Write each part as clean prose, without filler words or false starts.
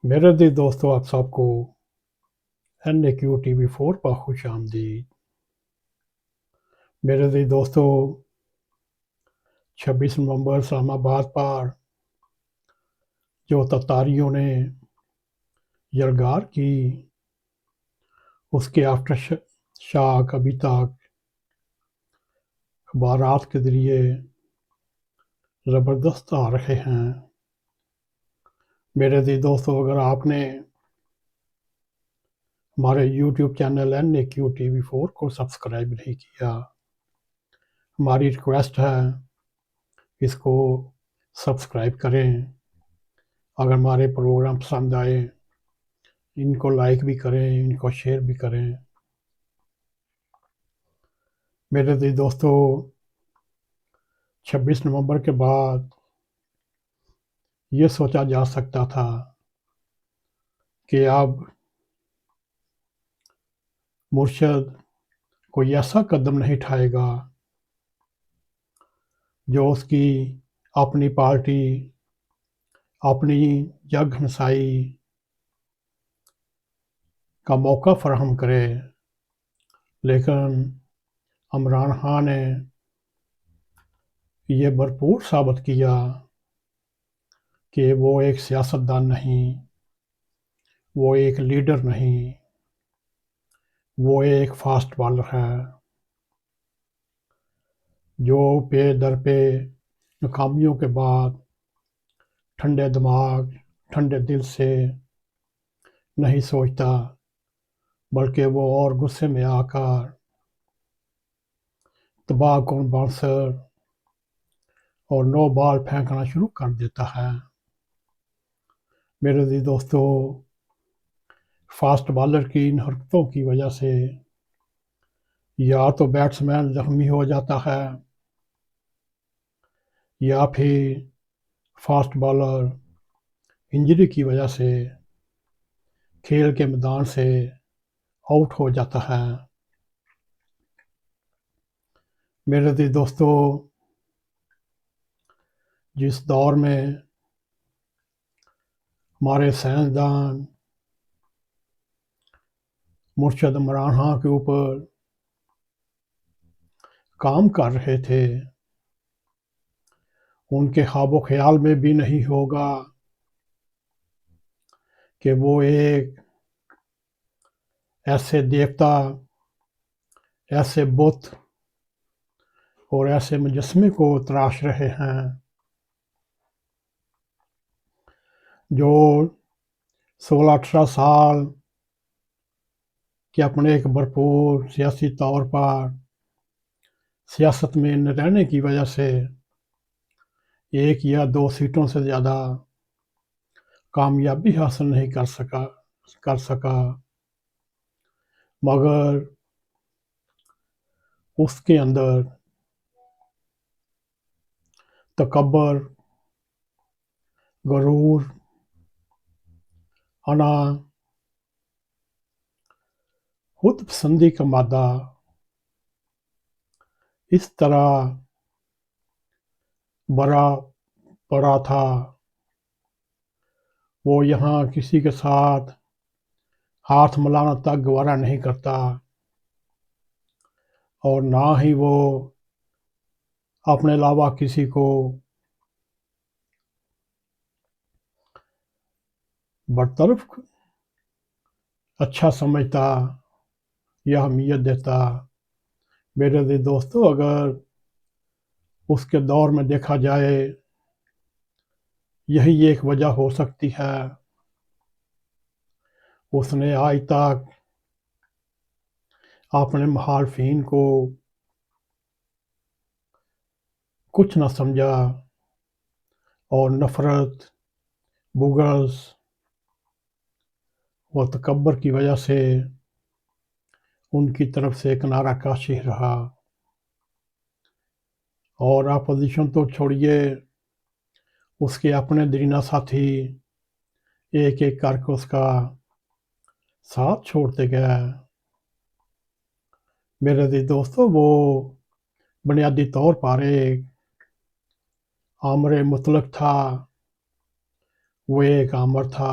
میرے عزیز دوستو، آپ سب کو NAQ TV4 پر خوش آمدید۔ میرے عزیز دوستو، 26 نومبر اسلام آباد پر جو تتاریوں نے یلغار کی، اس کے آفٹر شاک ابھی تک اخبارات کے ذریعے زبردست آ رہے ہیں۔ میرے عزیز دوستو، اگر آپ نے ہمارے YouTube چینل NAQ TV4 کو سبسکرائب نہیں کیا، ہماری ریکویسٹ ہے اس کو سبسکرائب کریں۔ اگر ہمارے پروگرام پسند آئے، ان کو لائک بھی کریں، ان کو شیئر بھی کریں۔ میرے عزیز دوستو، 26 نومبر کے بعد یہ سوچا جا سکتا تھا کہ اب مرشد کوئی ایسا قدم نہیں اٹھائے گا جو اس کی اپنی پارٹی، اپنی جگ ہنسائی کا موقع فراہم کرے، لیکن عمران خان نے یہ بھرپور ثابت کیا کہ وہ ایک سیاستدان نہیں، وہ ایک لیڈر نہیں، وہ ایک فاسٹ بالر ہے جو پے در پہ ناکامیوں کے بعد ٹھنڈے دماغ، ٹھنڈے دل سے نہیں سوچتا، بلکہ وہ اور غصے میں آ کر تباہ کن باؤنسر اور نو بال پھینکنا شروع کر دیتا ہے۔ میرے عزیز دوستو، فاسٹ بالر کی ان حرکتوں کی وجہ سے یا تو بیٹسمین زخمی ہو جاتا ہے، یا پھر فاسٹ بالر انجری کی وجہ سے کھیل کے میدان سے آؤٹ ہو جاتا ہے۔ میرے عزیز دوستو، جس دور میں ہمارے سائنسدان مرشد عمران خان کے اوپر کام کر رہے تھے، ان کے خواب و خیال میں بھی نہیں ہوگا کہ وہ ایک ایسے دیوتا، ایسے بت اور ایسے مجسمے کو تراش رہے ہیں جو 16-18 سال کے اپنے ایک بھرپور سیاسی طور پر سیاست میں نہ رہنے کی وجہ سے 1 یا 2 سیٹوں سے زیادہ کامیابی حاصل نہیں کر سکا، مگر اس کے اندر تکبر، غرور، انا، خود پسندی کا مادہ اس طرح بڑا پڑا تھا، وہ یہاں کسی کے ساتھ ہاتھ ملانا تک گوارا نہیں کرتا، اور نہ ہی وہ اپنے علاوہ کسی کو برطرف اچھا سمجھتا یا اہمیت دیتا۔ میرے عزیز دوستو، اگر اس کے دور میں دیکھا جائے، یہی ایک وجہ ہو سکتی ہے اس نے آج تک اپنے مخالفین کو کچھ نہ سمجھا، اور نفرت، بغض اور تکبر کی وجہ سے ان کی طرف سے کنارہ کشی رہا، اور اپوزیشن تو چھوڑیے، اس کے اپنے دیرینہ ساتھی ایک ایک کر کے اس کا ساتھ چھوڑتے گئے۔ میرے عزیز دوستو، وہ بنیادی طور پر ایک آمر مطلق تھا، وہ ایک آمر تھا،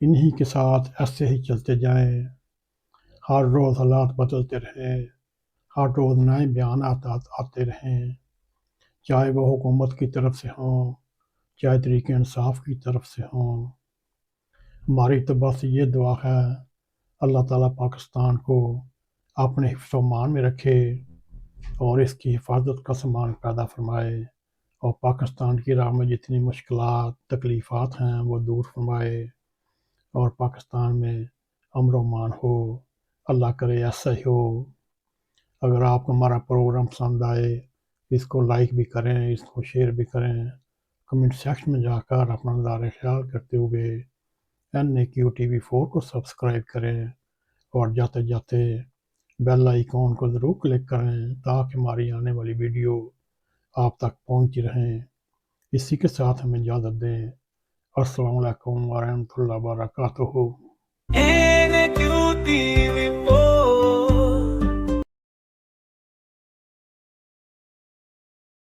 انہی کے ساتھ ایسے ہی چلتے جائیں، ہر روز حالات بدلتے رہیں، ہر روز نئے بیانات آتے رہیں، چاہے وہ حکومت کی طرف سے ہوں، چاہے طریق انصاف کی طرف سے ہوں۔ ہماری تو بس یہ دعا ہے اللہ تعالیٰ پاکستان کو اپنے حفظ و امان میں رکھے اور اس کی حفاظت کا سامان پیدا فرمائے، اور پاکستان کی راہ میں جتنی مشکلات تکلیفات ہیں وہ دور فرمائے، اور پاکستان میں امن و امان ہو۔ اللہ کرے ایسا ہی ہو۔ اگر آپ کو ہمارا پروگرام پسند آئے، اس کو لائک بھی کریں، اس کو شیئر بھی کریں، کمنٹ سیکشن میں جا کر اپنا نظارہ خیال کرتے ہوئے NAQTV4 کو سبسکرائب کریں، اور جاتے جاتے بیل آئیکن کو ضرور کلک کریں تاکہ ہماری آنے والی ویڈیو آپ تک پہنچتی رہیں۔ اسی کے ساتھ ہمیں اجازت دیں۔ السلام علیکم ورحمۃ اللہ وبرکاتہ۔ NAQTV